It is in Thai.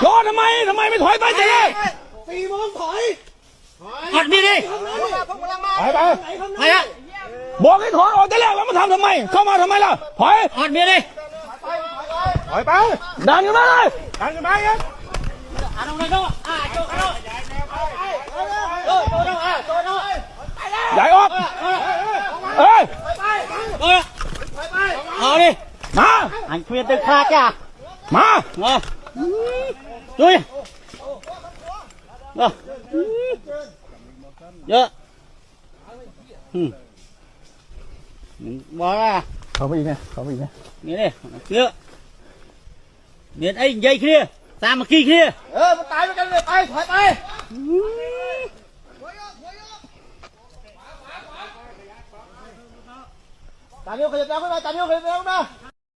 รอทำไมไม่ถอยไปจะเลย4 โมงถอยอัดมีดิไปอะบอกให้ถอยออกแต่แรกแล้วมาทำทำไมเข้ามาทำไมล่ะถอยอัดมีดิถอยไปดันกันมาเลยดันกันมาครับโใหญ่ออกเอาดิมาอันเพียนตึกขาจ้ะมาดูดิเยอะบอกว่าเขาไปอีกไหมนี่เลยเยอะเนี่ยไอ้ใหญ่ขี้ตามมาขี้มันตายไปกันเลยไปถอยไปตามนิ้วขยับแล้วขึ้นมาตามนิ้วขยับแล้วขึ้นมา